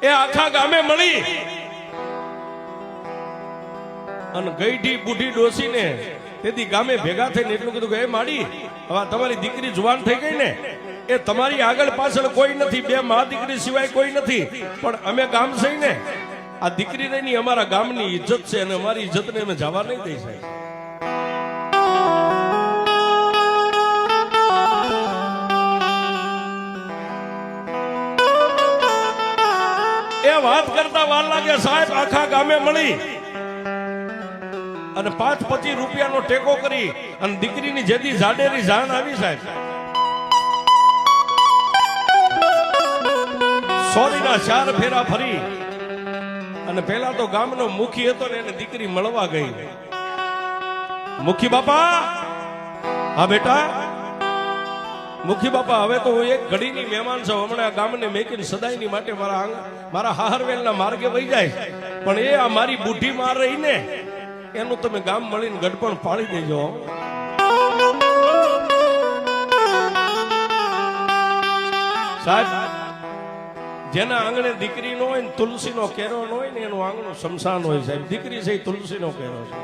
એ આખા ગામે મળી અને ગઈઢી બુઢી ડોસીને તેથી ગામે ભેગા થઈને એટલું કીધું કે એ માડી હવે તમારી દીકરી જુવાન થઈ ગઈ ને એ તમારી આગળ પાછળ કોઈ નથી, બે મા દીકરી સિવાય કોઈ નથી, પણ અમે ગામ છે ને આ દીકરી નહીં અમારા ગામની ઇજ્જત છે અને અમારી ઇજ્જતને અમે જવા નહીં દઈ સાહેબ. એ વાત કરતા વાર લાગે સાહેબ આખા ગામે મળી અને 5-25 રૂપિયાનો ટેકો કરી અને દીકરીની જેથી જાડેરી જાણ આવી સાહેબ. સોરીના 4 ફેરા ફરી અને પેલા તો ગામનો મુખી હતો ને એને દીકરી મળવા ગઈ. મુખી બાપા, હા બેટા. મુખી બાપા હવે તો હું એક ઘડીની મહેમાન છું, હમણાં આ ગામને મેકીને સદાયની માટે મારા હાહરવેલના માર્ગે વહી જાય, પણ એ આ મારી બુઢી માર રહી ને એનું તમે ગામ મળીને ગડપણ પાડી દેજો. સાહેબ જેના આંગણે દીકરી નો હોય ને તુલસીનો કેરો ન હોય ને એનું આંગણું શમશાન હોય સાહેબ. દીકરી છે તુલસીનો કેરો છે.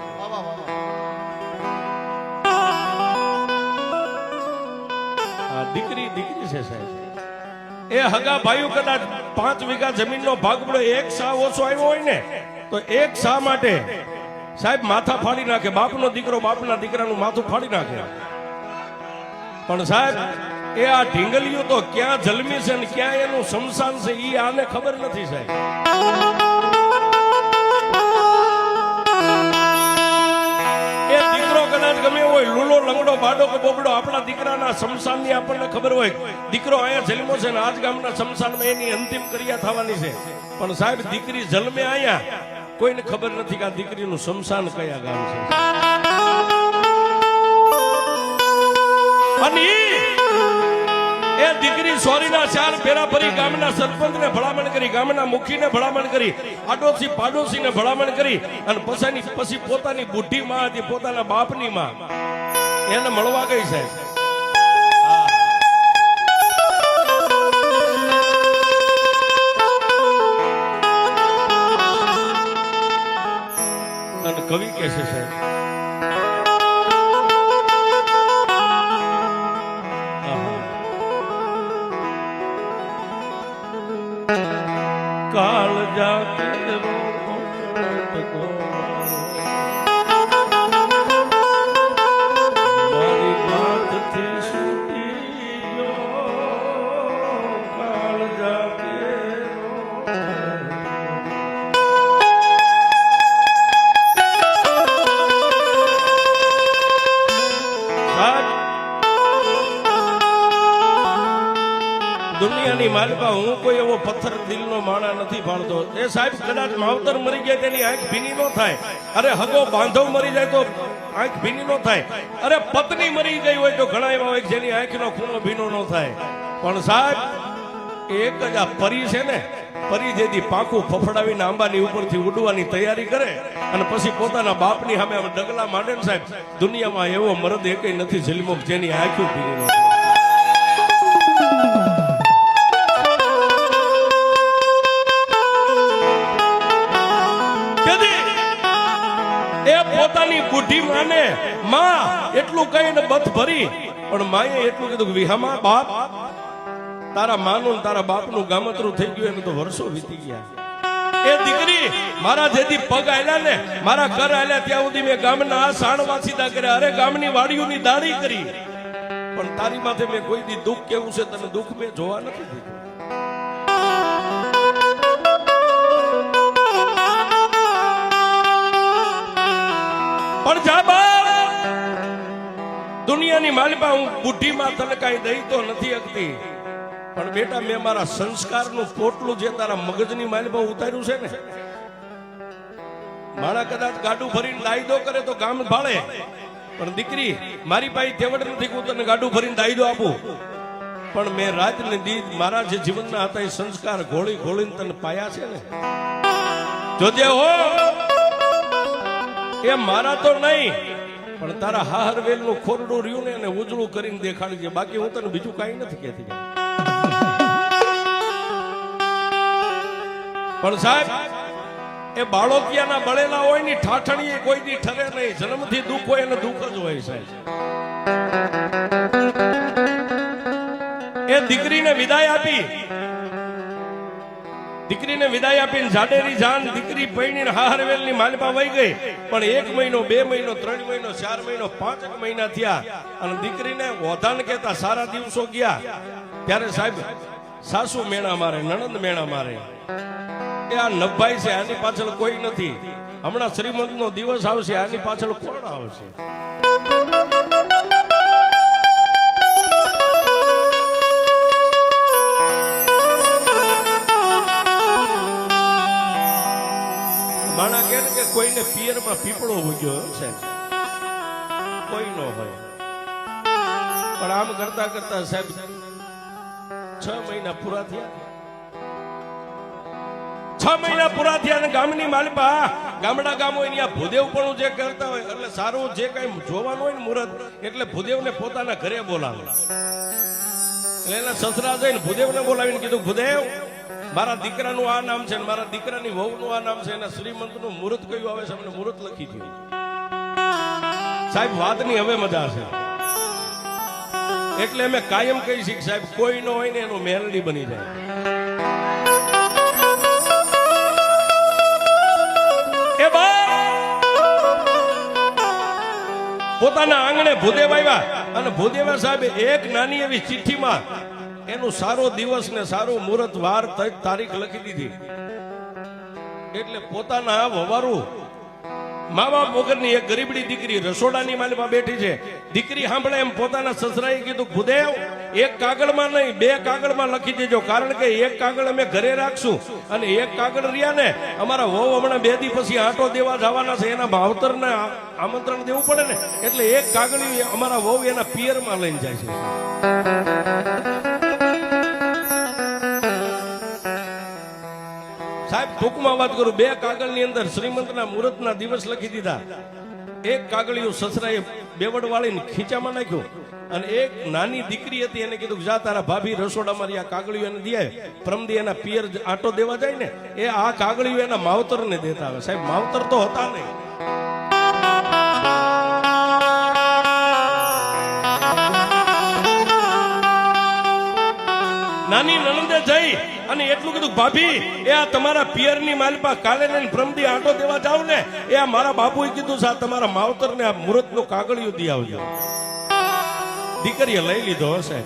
દીકરી છે સાહેબ. એ હગા ભાઈઓ કદાચ 5 વીઘા જમીનનો ભાગ પડે એક સા ઓછો આવ્યો હોય ને તો એક સા માટે સાહેબ માથા ફાડી નાખે. બાપનો દીકરો બાપના દીકરાનું માથું ફાડી નાખે. પણ સાહેબ એ આ ઢીંગલીઓ તો ક્યાં જન્મી છે ને ક્યાં એનું શમશાન છે એ આને ખબર નથી સાહેબ. એ દીકરો કદાચ ગમે હોય લૂલો લંગડો બાડો કે બોબડો આપણા દીકરાના શમશાનની આપણને ખબર હોય. દીકરો અહીંયા જન્મો છે ને આજ ગામના શમશાનમાં એની અંતિમ ક્રિયા થવાની છે, પણ સાહેબ દીકરી જન્મે અહીંયા કોઈને ખબર નથી કે આ દીકરીનું શમશાન કયા ગામ છે. અને એ દીકરી સોરીના 4 ફેરા ફરી ગામના સરપંચને ભલામણ કરી, ગામના મુખીને ભલામણ કરી, આડોશી પાડોશીને ભલામણ કરી અને પછી પોતાની બુઢી માં હતી, પોતાના બાપની માં એને મળવા ગઈ સાહેબ. અને કવિ કે છે સાહેબ કાળ જાકે મારી વાતથી છૂટી ગયો, કાળ જાકે દુનિયાની માલિકા હું કોઈ એવો પથ્થર દિલનો માણા નથી ભાળતો. એ સાહેબ કદાચ માવતર મરી જાય તેની આંખ ભીની ન થાય, અરે હગો બાંધવ મરી જાય તો આંખ ભીની ન થાય, અરે પત્ની મરી ગઈ હોય તો ઘણા એવા હોય જેની આંખનો ખૂણો ભીનો ન થાય. પણ સાહેબ એક જ આ પરી છે ને, પરી જેથી પાંખું ફફડાવીને આંબાની ઉપરથી ઉડવાની તૈયારી કરે અને પછી પોતાના બાપની સામે ડગલા માંડે ને સાહેબ, દુનિયામાં એવો મરદ એકેય નથી જલમોક જેની આંખો ભીની ન થાય. પોતાની બુઢી માને માં એટલું કહીને બથ ભરી, પણ માએ એટલું કીધું કે વિહામાં બાપ તારા માનું તારા બાપનું ગામતરું થઈ ગયું એને તો વર્ષો વીતી ગયા. એ દીકરી મારા જેથી પગ આલ્યા ને મારા ઘર આલ્યા ત્યાં સુધી મેં ગામના આ સાણ વાસીદા કર્યા, અરે ગામની વાડીઓની દાડી કરી, પણ તારી માથે મેં કોઈ દી દુઃખ કેવું છે તને દુઃખ મેં જોવા નથી દીધું. પણ જાબા દુનિયાની માલિકા હું બુઢી માં તને કઈ દઈ તો નથી શકતી, પણ બેટા મેં મારા સંસ્કારનું પોટલું જે તારા મગજની માલિકા ઉતાર્યું છે ને, મારા કદાચ ગાડું ભરીને દાયદો કરે તો ગામ ભાળે, પણ દીકરી મારી પાસે તેવડ નથી હું તને ગાડું ભરીને દાયદો આપું, પણ મેં રાત ને દી મારા જે જીવનના હતા એ સંસ્કાર ઘોળી ઘોળીને તને પાયા છે ને, જોજે હો એ મારા તો નહીં પણ તારા હાહરવેલ નું ખોરડું રહ્યું ને એને ઉજળું કરીને દેખાડી દે, બાકી હું તને બીજું કઈ નથી કહેતી. પણ સાહેબ એ બાળોતિયાના બળેલા હોય ની ઠાઠણી કોઈ દી ઠરે નહીં. જન્મથી દુઃખ હોય એને દુઃખ જ હોય સાહેબ. એ દીકરીને વિદાય આપી, દીકરીને વિદાય આપીને જાડેરી જાન દીકરી પૈણીને હાહરવેલની માલપા વહી ગઈ. પણ 1 મહિનો 2 મહિનો 3 મહિનો 4 મહિનો 5 મહિના થયા અને દીકરીને ઓધાન કહેતા સારા દિવસો ગયા. ત્યારે સાહેબ સાસુ મેણા મારે, નણંદ મેણા મારે. એ આ નભાઈ છે, આની પાછળ કોઈ નથી. હમણાં શ્રીમંત નો દિવસ આવશે, આની પાછળ કોણ આવશે? માણા કે કોઈને પિયરમાં પીપળો ઉગ્યો છે, કોઈ નો હોય. પણ આમ કરતા કરતા સાહેબ 6 મહિના પૂરા થયા. 6 મહિના પૂરા થયા અને ગામની માલપા, ગામડા ગામ હોય ત્યાં ભૂદેવ પણ જે કરતા હોય એટલે સારું જે કઈ જોવાનું હોય ને મુહૂર્ત, એટલે ભૂદેવને પોતાના ઘરે બોલાવે. એટલે એના સસરા જઈને ભૂદેવને બોલાવીને કીધું, ભૂદેવ મારા દીકરાનું આ નામ છે, મારા દીકરાની વહુનું આ નામ છે, એના શ્રીમંતનું મુહૂર્ત કયું આવે છે, અમને મુહૂર્ત લખી દો. સાહેબ વાતની હવે મજા છે. એટલે અમે કાયમ કહી શીખ સાહેબ, કોઈ નો હોય ને એનું મેલડી બની જાય. એ પોતાના આંગણે ભૂદેવ આવ્યા અને ભૂદેવા સાહેબ એક નાની એવી ચિઠ્ઠીમાં એનું સારો દિવસ ને સારું મુહૂર્ત વાર તારીખ લખી દીધી. એટલે પોતાના વવારું મા બાપ વગરની એક ગરીબડી દીકરી રસોડાની માલમાં બેઠી છે. દીકરી સાંભળે એમ પોતાના સસરાએ કીધું, ભૂદેવ એક કાગળમાં નહીં 2 કાગળમાં લખી દેજો, કારણ કે એક કાગળ અમે ઘરે રાખશું અને એક કાગળ રહ્યા ને અમારા વહુ હમણાં 2 દી પછી આંટો દેવા જવાના છે, એના ભાવતરને આમંત્રણ દેવું પડે ને, એટલે એક કાગળી અમારા વહુ એના પિયરમાં લઈને જાય છે. સાહેબ ટૂંકમાં વાત કરું, 2 કાગળની અંદર શ્રીમંતના મુહૂર્તના દિવસ લખી દીધા. એક કાગળિયું સસરાએ બેવડ વાળીને ખીચામાં નાખ્યું અને એક નાની દીકરી હતી એને કીધું, જા તારા ભાભી રસોડામાં આ કાગળિયું એને દે, પ્રમદી એના પિયર આટો દેવા જાય ને, એ આ કાગળિયું એના માવતરને દેતા આવે. સાહેબ માવતર તો હતા નહીં. નાની નણંદે જઈ અને એટલું કીધું, ભાભી એ આ તમારા પિયરની માલપા કાલે ને પ્રમદી આંટો દેવા જાવ ને, એ આ મારા બાપુએ કીધું છે, તમારા માવતરને આ મુહૂર્તનું કાગળિયું દી આવજો. દીકરીએ લઈ લીધો હશે.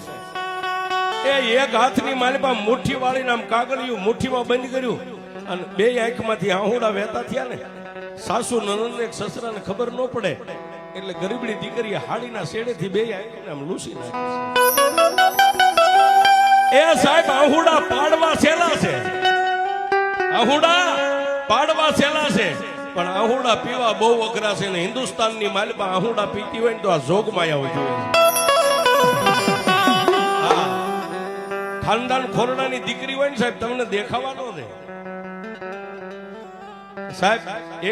એ એક હાથની માલપા મુઠ્ઠી વાળીને આમ કાગળિયું મુઠ્ઠીમાં બંધ કર્યું અને 2 આંખમાંથી આહુડા વહેતા થયા ને. સાસુ નણંદ એક સસરાને ખબર ન પડે એટલે ગરીબડી દીકરીએ હાડીના શેડેથી 2 આંખને આમ લૂસી નાખી. એ સાહેબ આહુડા પાડવા સેલા છે, આહુડા પાડવા સેલા છે, પણ આહુડા પીવા બહુ અઘરા છે ને. હિન્દુસ્તાનની માલપા આહુડા પીતી હોય ને તો આ જોગમાં આવવું જોઈએ. ખાનદાન ખોરડાની દીકરી હોય ને સાહેબ, તમને દેખાવાનો દે. સાહેબ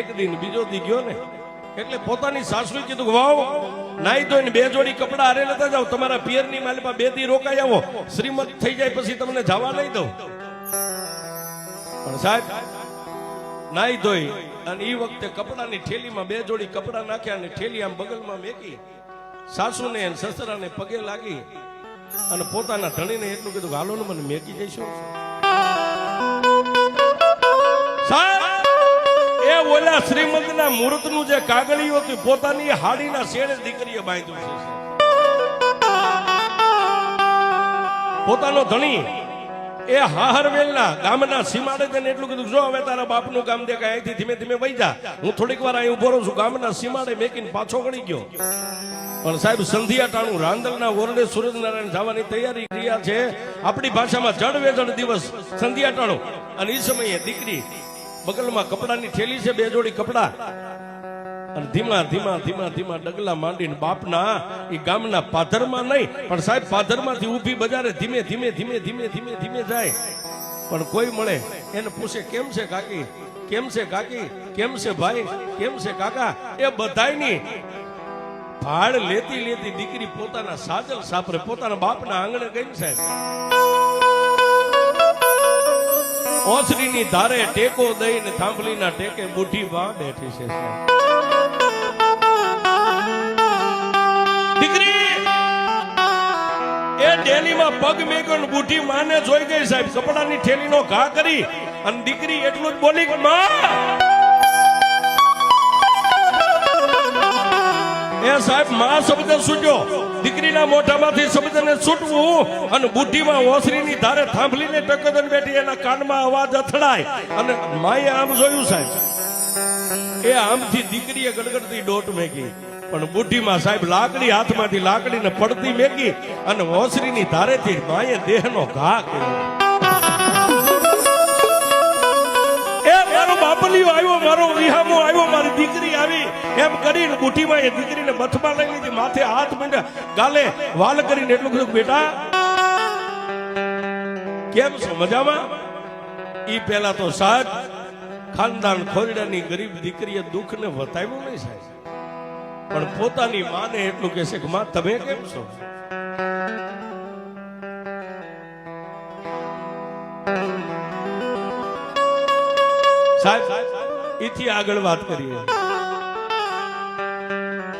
એક દિન બીજો દી ગયો ને, એટલે પોતાની સાસુએ કીધું, વાવ નાઈ ધોઈને 2 જોડી કપડા હારે લેતા જાવ, તમારા પિયરની માલપા 2 દી રોકાઈ આવો, શ્રીમંત થઈ જાય પછી તમને જવા નહીં દઉં. પણ સાહેબ નાઈ ધોઈ અને એ વખતે કપડાની થેલીમાં 2 જોડી કપડા નાખ્યા અને થેલી આમ બગલમાં મેકી, સાસુને અને સસરાને પગે લાગી અને પોતાના ધણીને એટલું કીધું, હાલો ને મને મેકી જઈશું. સાહેબ એ ઓલા શ્રીમંતના મુહૂર્તનું જે કાગળિયું હતું પોતાની હાડીના શેડે દીકરીએ બાંધ્યું છે. પોતાનો ધણી એ હાહરવેલના ગામના સીમાડે જઈને એટલું કીધું, જો હવે તારા બાપનું ગામ દેખાય, અહીંથી ધીમે ધીમે વહી જા, હું થોડીક વાર અહીં ઉભો રહું છું. ગામના સીમાડે મેકીને પાછો વળી ગયો. પણ સાહેબ સંધિયા ટાણું રાંદલના ઓરડે સૂરજનારાયણ જવાની તૈયારી રહ્યા છે. આપણી ભાષામાં જડવેજડ દિવસ સંધિયા ટાણું. અને એ સમયે દીકરી બગલમાં કપડાની થેલી છે, 2 જોડી કપડા, અને ધીમા ધીમા ધીમા ધીમા ડગલા માંડીને બાપના એ ગામના પાધરમાં નહીં પણ સાહેબ પાધરમાંથી ઊભી બજારે ધીમે ધીમે ધીમે ધીમે ધીમે ધીમે જાય. પણ કોઈ મળે એને પૂછે, કેમ છે કાકી, કેમ છે કાકી, કેમ છે ભાઈ, કેમ છે કાકા? એ બધાયની ભાડ લેતી લેતી દીકરી પોતાના સાજલ સાપરે પોતાના બાપના આંગણે ગઈ સાહેબ. ઓસરીની ધારે ટેકો દઈને થાંભલીના ટેકે બુઢી બા બેઠી છે દીકરી એ ડેલીમાં પગ મેકન બુઢી માને જોઈ ગઈ સાહેબ કપડાની થેલીનો ઘા કરી અને દીકરી એટલું જ બોલી કે માં એ સાહેબ માં શબ્દ છૂટ્યો દીકરીના મોઢામાંથી શબ્દને છૂટવું અને બુદ્ધિમાં ઓસરીની ધારે થાંભલીને ટકદન બેઠી એના કાનમાં અવાજ અથડાય અને માએ આમ જોયું સાહેબ એ આમથી દીકરીએ ગડગડતી ડોટ મેકી પણ બુદ્ધિમાં સાહેબ લાકડી હાથમાંથી લાકડીને પડતી મેકી અને ઓસરીની ધારેથી માએ દેહનો ઘા કર્યો બાપલીઓ આવ્યો મારો વિહામો આવ્યો મારી દીકરી આવી એમ કરીને બુઢીમાં એ દીકરીને બથમાં લઈ લીધી માથે હાથ માંડ્યા ગાલે વાલ કરીને એટલું કીધું બેટા કેમ છો મજામાં ઈ પહેલા તો સાહેબ ખાનદાન ખોરડાની ગરીબ દીકરીએ દુઃખને વતાવ્યું નહીં સાહેબ પણ પોતાની માને એટલું કહેશે કે માં તમે કેમ છો સાહેબ એથી આગળ વાત કરીએ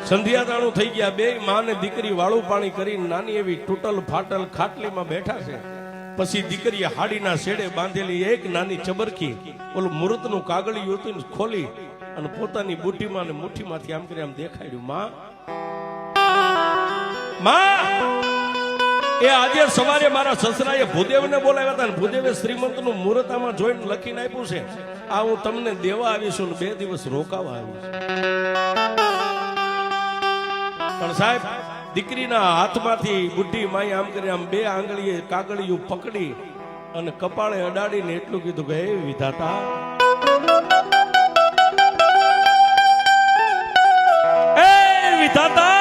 સંધ્યાતાણું થઈ ગયા બે માં ને દીકરી વાળું પાણી કરી નાની એવી તૂટલ ફાટલ ખાટલીમાં બેઠા છે પછી દીકરીએ હાડીના શેડે બાંધેલી એક નાની ચબરકી ઓલું મુહૂર્તનું કાગળિયું હતું ખોલી અને પોતાની બુઢીમાં ને મુઠ્ઠીમાંથી આમ કરી આમ દેખાડ્યું માં એ આજે સવારે મારા સસરાએ ભૂદેવને બોલાવ્યા હતા અને ભૂદેવે શ્રીમંતનું મુહૂર્ત આમાં જોઈને લખીને આપ્યું છે આ હું તમને દેવા આવીશું ને 2 દિવસ રોકાવા આવીશ પણ સાહેબ દીકરીના હાથમાંથી બુઢી માઈ આમ કરી આમ 2 આંગળીએ કાગળિયું પકડી અને કપાળે અડાડીને એટલું કીધું કે હે વિધાતા એ વિધાતા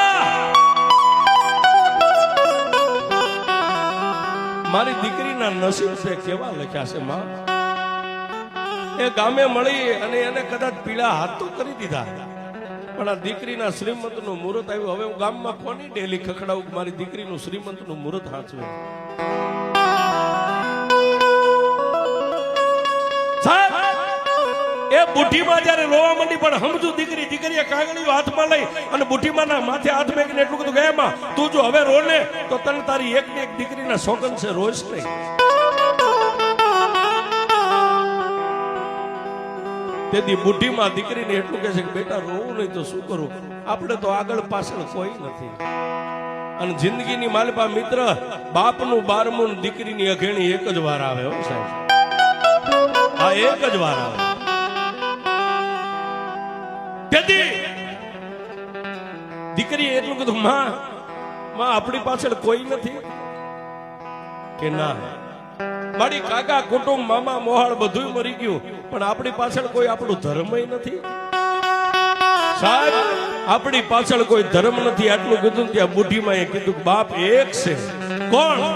મારી દીકરીના નસીબ છે કેવા લખ્યા છે માં એ ગામે મળી અને એને કદાચ પીળા હાથ તો કરી દીધા પણ આ દીકરીના શ્રીમંતનું મુહૂર્ત આવ્યું હવે હું ગામમાં કોની ડેલી ખખડાવું મારી દીકરીનું શ્રીમંતનું મુહૂર્ત હાચવે એ બુઢીમાં જયારે રોવા માંડી પણ સમજુ દીકરીએ કાગળિયું હાથમાં લઈ અને બુઢીમાના માથે હાથ મેકીને એટલું કીધું કે એમાં તું જો હવે રો ને તો તને તારી એક ને એક દીકરીના સોગન છે રોજ નહીં તેથી બુઢીમાં દીકરીને એટલું કહે છે કે બેટા રોવું નહીં તો શું કરું આપણે તો આગળ પાછળ કોઈ નથી અને જિંદગીની માલપા મિત્ર બાપનું 12મું દીકરીની અઘેણી એક જ વાર આવે હો સાહેબ આ એક જ વાર આવે દીકરીએ એટલું કીધું માં આપણી પાછળ કોઈ નથી કે ના મારી કાકા કુટુંબ મામા મોહાળ બધું મરી ગયું પણ આપણી પાછળ કોઈ આપણું ધર્મય નથી સાહેબ આપણી પાછળ કોઈ ધર્મ નથી આટલું કીધું ત્યાં બુઢીમાં એ કીધું બાપ એક છે કોણ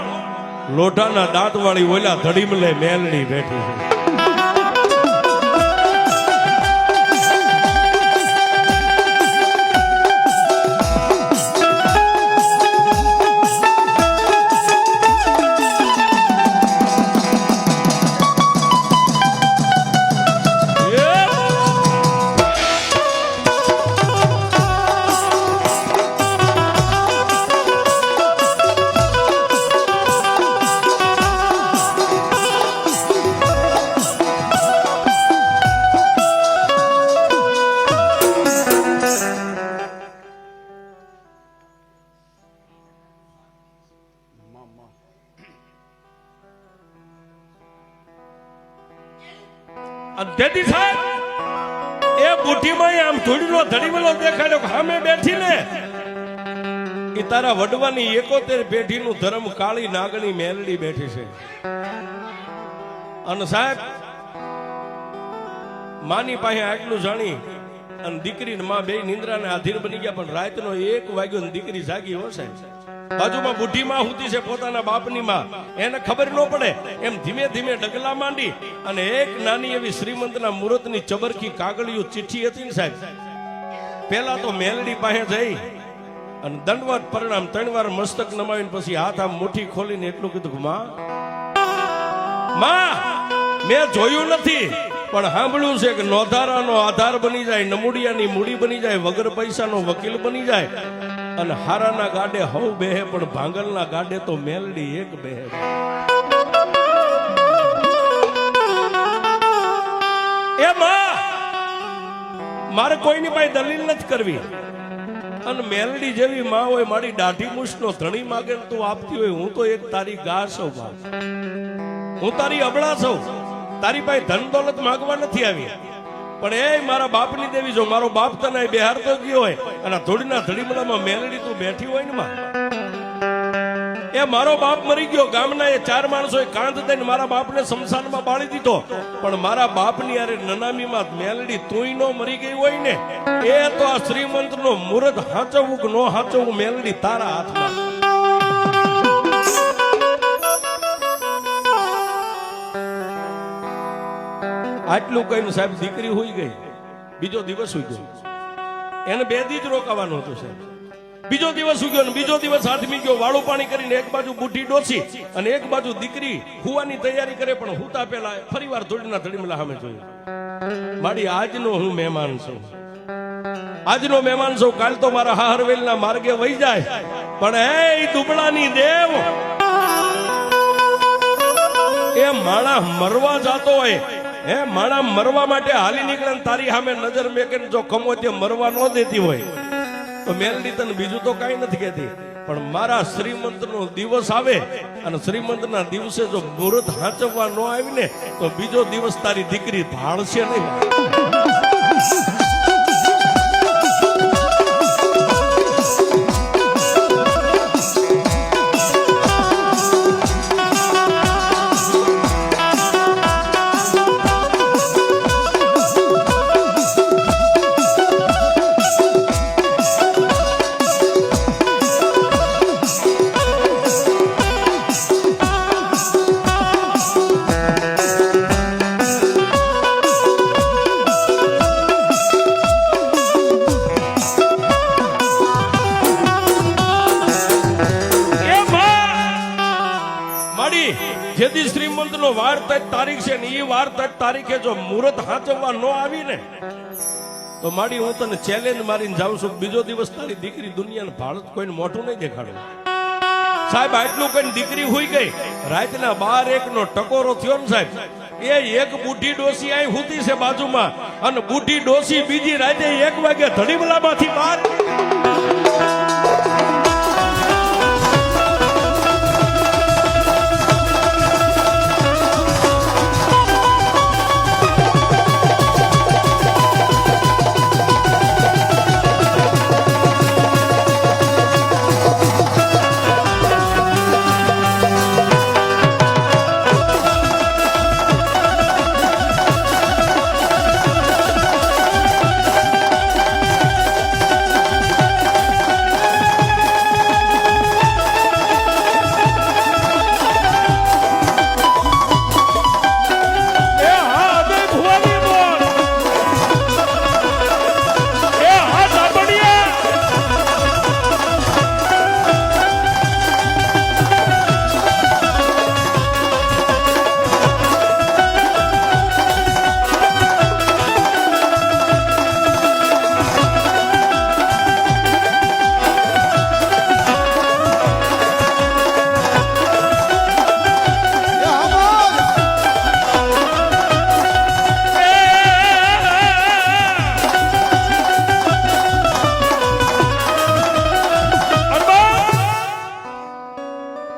લોઢાના દાંત વાળી ઓલા ધડીમલે મેલડી બેઠી છે તેથી સાહેબ એ બુઢીમાં આમ ધૂળનો ધડીમેલો દેખાડ્યો કે સામે બેઠી ને એ તારા વડવાની 71 પેઢીનું ધર્મ કાળી નાગણી મેલડી બેઠી છે અને સાહેબ માની પાસે આટલું જાણી અને દીકરી માં બે નિંદ્રાને આધીન બની ગયા પણ રાતનો 1 વાગ્યો ને દીકરી જાગી હો સાહેબ બાજુમાં બુઢી માં હુતી છે પોતાના બાપની માં એને ખબર ન પડે એમ ધીમે ધીમે ડગલા માંડી અને એક નાની એવી શ્રીમંતના મુહૂર્તની ચબરકી કાગળિયું ચિઠ્ઠી હતી ને સાહેબ પેલા તો મેલડી પાસે જઈ અને દંડવત પરિણામ 3 વાર મસ્તક નમાવીને પછી હાથ આમ મુઠ્ઠી ખોલીને એટલું કીધું માં મેં જોયું નથી પણ સાંભળ્યું છે કે નોધારાનો આધાર બની જાય, નમૂડિયાની મૂડી બની જાય, વગર પૈસાનો વકીલ બની જાય, અને હારાના ગાડે હવ બેહે પણ ભાંગલના ગાડે તો મેલડી એક બેહે. એ માં, મારે કોઈની પાસે દલીલ નથી કરવી, અને મેલડી જેવી માં હોય, મારી દાઢી મૂછનો ધણી માગે ને તું આપતી હોય, હું તો એક તારી ગા છું બા, હું તારી અબળા છું, તારી પાસે ધન દોલત માંગવા નથી આવી, પણ એ મારા બાપની દેવી, જો મારો બાપ તને બેહારતો ગયો હોય અને થોડીના ધડીમડામાં મેલડી તું બેઠી હોય ને માં, એ મારો બાપ મરી ગયો, ગામના એ 4 માણસોએ કાંધ દઈને મારા બાપને શમશાનમાં બાળી દીધો, પણ મારા બાપની અરે નનામીમાં મેલડી તુંય નો મરી ગઈ હોય ને, એ તો આ શ્રીમંતનો મુહૂર્ત હાચવવું કે નો હાચવવું મેલડી તારા હાથમાં. આટલું કહીને સાહેબ દીકરી હોઈ ગઈ, બીજો દિવસ હોઈ ગયો, એને 2 દી જ રોકાવાનું હતું સાહેબ. બીજો દિવસ ઉગ્યો ને બીજો દિવસ હાથમી ગયો, વાળું પાણી કરીને એક બાજુ બુઢી ડોસી અને એક બાજુ દીકરી હુવાની તૈયારી કરે, પણ હુતા પેલા ફરીવાર ધોડીના ધડીમલા સામે જોયું. મારી આજનો હું મહેમાન છું, આજનો મહેમાન છું, કાલ તો મારા હાહરવેલના માર્ગે વહી જાય, પણ એ દુબળાની દેવ, એ માણા મરવા જાતો હોય, હે માણા મરવા માટે હાલી નીકળે, તારી સામે નજર મેકે જો ખમો તે મરવા ન દેતી હોય તો મેલડી તને બીજું તો કઈ નથી કહેતી, પણ મારા શ્રીમંતનો દિવસ આવે અને શ્રીમંતના દિવસે જો મુહૂર્ત હાંચવવા ન આવી ને તો બીજો દિવસ તારી દીકરી ભાળશે નહીં. જેથી શ્રીમંતનો વાર તજ તારીખ છે ને, એ વાર તજ તારીખે જો મુહૂર્ત હાંચવવા ન આવી ને તો માડી હું તને ચેલેન્જ મારીને જાઉં છું, બીજો દિવસ તારી દીકરી દુનિયાને ભારત કોઈને મોઢું નહીં દેખાડું. સાહેબ આટલું કઈ દીકરી હોઈ ગઈ, રાતના 12-1 નો ટકોરો થયો ને સાહેબ, એ એક બુઢી ડોસી અહીં હુતી છે બાજુમાં, અને બુઢી ડોસી બીજી રાતે 1 વાગે ધડીમલામાંથી બહાર.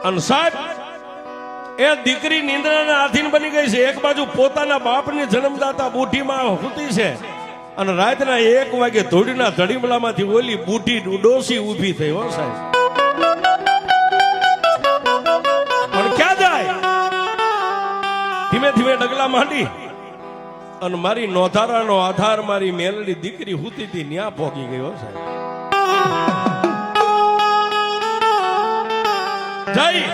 અને સાહેબ એ દીકરી નિંદ્રાના આધીન બની ગઈ છે, એક બાજુ પોતાના બાપની જન્મદાતા બુઢીમાં હુતી છે, અને રાતના 1 વાગે ધોડીના ધડીમલામાંથી ઓલી બુઢી ડોસી ઊભી થઈ. હો સાહેબ, પણ ક્યાં જાય? ધીમે ધીમે ડગલા માંડી અને મારી નોધારાનો આધાર મારી મેલડી દીકરી હુતી હતી ન્યા પહોંચી ગઈ. હો સાહેબ, જઈ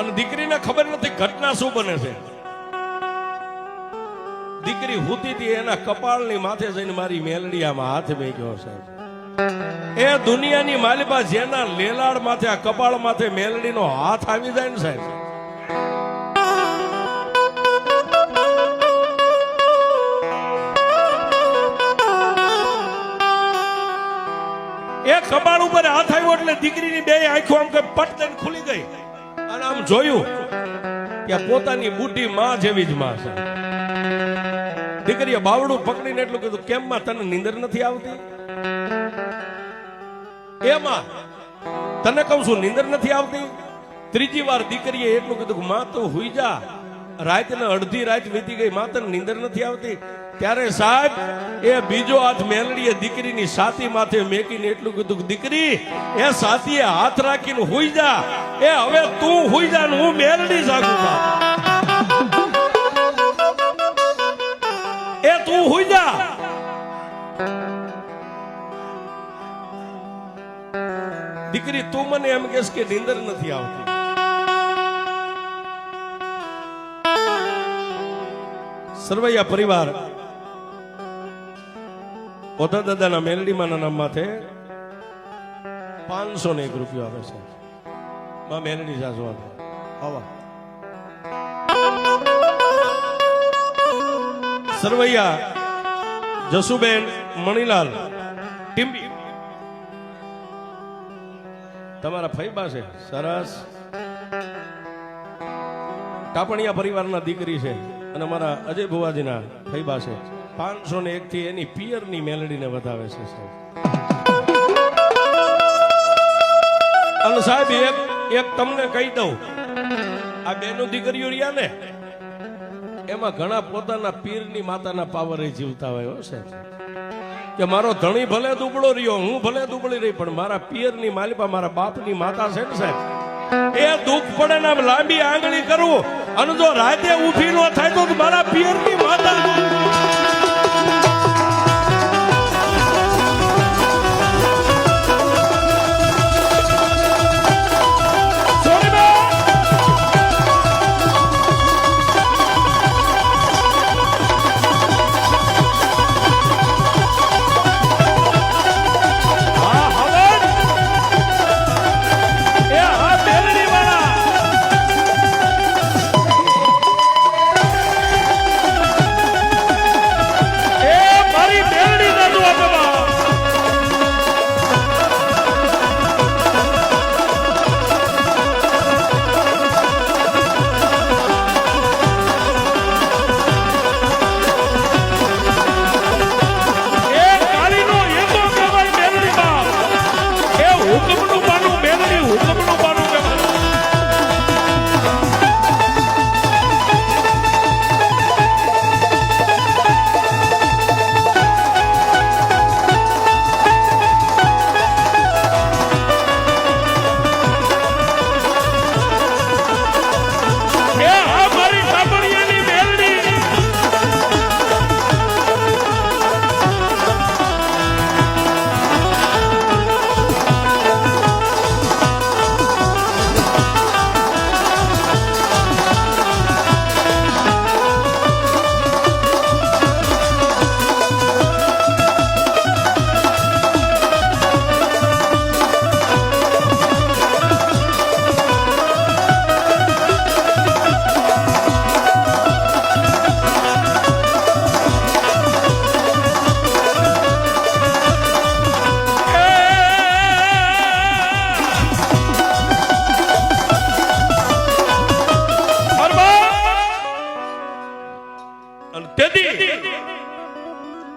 અને દીકરીને ખબર નથી ઘટના શું બને છે. દીકરી હુતી હતી એના કપાળની માથે જઈને મારી મેલડી આમાં હાથ મેક્યો સાહેબ. એ દુનિયાની માલિપા જેના લેલાડ માથે આ કપાળ માથે મેલડીનો હાથ આવી જાય ને સાહેબ, કપાળ ઉપર હાથ આવ્યો એટલે દીકરીની બે આંખો આમ કે પટ દઈને ખુલી ગઈ અને આમ જોયું કે પોતાની બુઢી માં જેવી જ માં છે. દીકરીએ બાવડું પકડીને એટલું કીધું, કેમ માં તને નીંદર નથી આવતી? એમાં તને કહું છું નીંદર નથી આવતી? ત્રીજી વાર દીકરીએ એટલું કીધું કે માં તું હુઈ જા, રાતને અડધી રાત વીતી ગઈ, માં તને નીંદર નથી આવતી? ત્યારે સાહેબ એ બીજો હાથ મેલડીએ દીકરીની છાતી માથે મેકીને એટલું કીધું કે દીકરી એ છાતીએ હાથ રાખીને હુઈ જા, એ હવે તું હુઈ જા ને હું મેલડી જાગું. એ તું હુઈ જા. દીકરી તું મને એમ કહેશ કે નીંદર નથી આવતી? સરવૈયા પરિવાર ઓધા દાદાના મેલડીમાના નામ માથે 501 રૂપિયો આવે છે. માં મેલડી સાસુ આવા સરવૈયા જસુબેન મણીલાલ ટીમ્બી તમારા ફઈબા છે. સરસ. કાપણિયા પરિવારના દીકરી છે અને અમારા અજય ભુવાજીના ફઈબા છે. 501 થી એની પિયરની મેલડીને વધાવે છે સાહેબ. અને સાહેબ એક તમને કહી દઉં, આ બેનો દીકરીઓ રહ્યા ને એમાં ઘણા પોતાના પીરની માતાના પાવરે જીવતા હોય હશે કે મારો ધણી ભલે દુબળો રહ્યો, હું ભલે દુબળી રહી, પણ મારા પિયરની માલિપા મારા બાપની માતા છે ને સાહેબ, એ દુઃખ પડે ને લાંબી આંગળી કરવું અને જો રાતે ઉઠી ન થાય તો મારા પિયરની માતા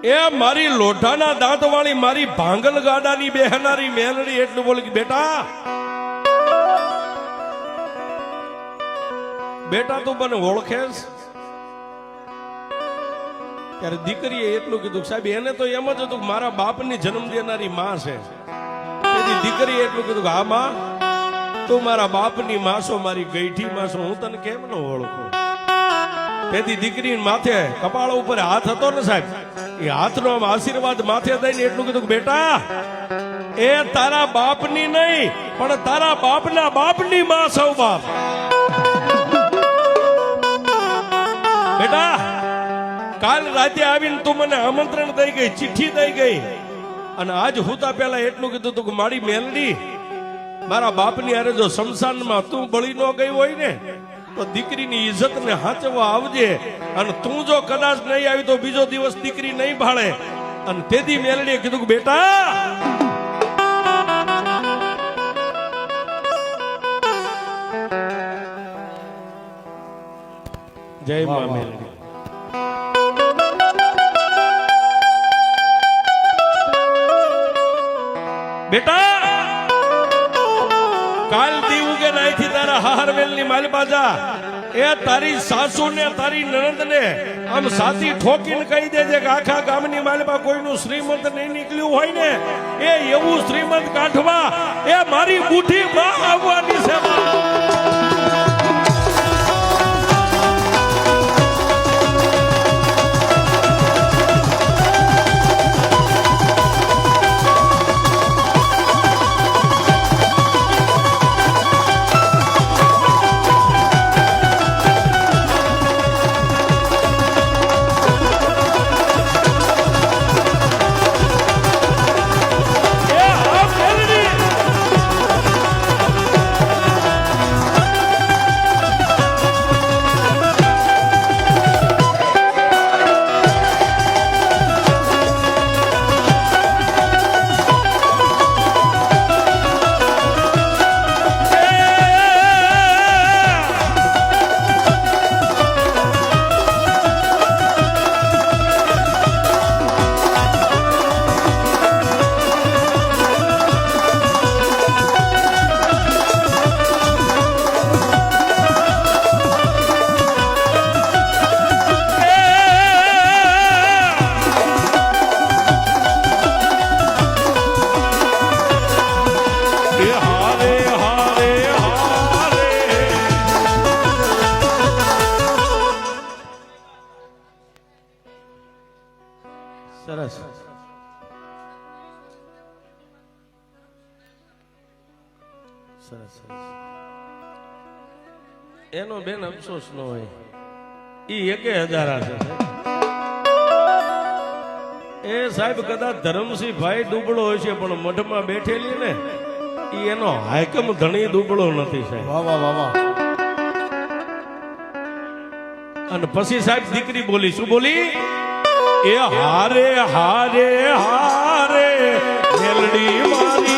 એ મારી લોઢાના દાંત વાળી મારી ભાંગલ ગાડાની બેહનારી મેલડી એટલું બોલી કે બેટા બેટા તું મને ઓળખેસ? ત્યારે દીકરીએ એટલું કીધું સાહેબ એને તો એમ જ હતું મારા બાપની જન્મ દેનારી માં છે. તેથી દીકરીએ એટલું કીધું કે હા માં તું મારા બાપની માં છો, મારી ગઈઠી માં છો, હું તને કેમ ન ઓળખું? તેથી દીકરી માથે કપાળ ઉપર હાથ હતો ને સાહેબ, એ હાથનો આશીર્વાદ માથે દઈને એટલું કીધું કે બેટા એ તારા બાપની નહીં પણ તારા બાપના બાપની માં સૌ બાપ. બેટા કાલ રાતે આવીને તું મને આમંત્રણ દઈ ગઈ, ચિઠ્ઠી દઈ ગઈ અને આજ હુતા પહેલા એટલું કીધું તું કે મારી મેલડી મારા બાપની હારે જો શમશાનમાં તું બળી ન ગઈ હોય ને તો દીકરીની ઇજ્જત ને હાચવવા આવજે, અને તું જો કદાચ નહીં આવી તો બીજો દિવસ દીકરી નહીં ભાળે. અને તેથી મેલડીએ કીધું કે બેટા જય મા મેલડી. બેટા કાલ દી ઉગે નાઈથી તારા હારવેલ ની માલપા જા. એ તારી સાસુ ને તારી નણંદ ને આમ સાથી ઠોકીને કહી દેજે કે આખા ગામની માલપા કોઈનું શ્રીમંત નહીં નીકળ્યું હોય ને એ એવું શ્રીમંત કાઢવા એ મારી બુઢી માં આવવાની છે. સરસ. સરસ એનો બેન અફસોસ ન હોય ઈ 1000 છે એ સાહેબ કદાચ ધરમસિંહ ભાઈ દુબળો હોય છે પણ મઠમાં બેઠેલી ને ઈ એનો હાયકમ ધણી દુબળો નથી સાહેબ. વાહ વાહ વાહ વાહ. અને પછી સાહેબ દીકરી બોલી શું બોલી? એ હારે હારે હારે મેલડી મારી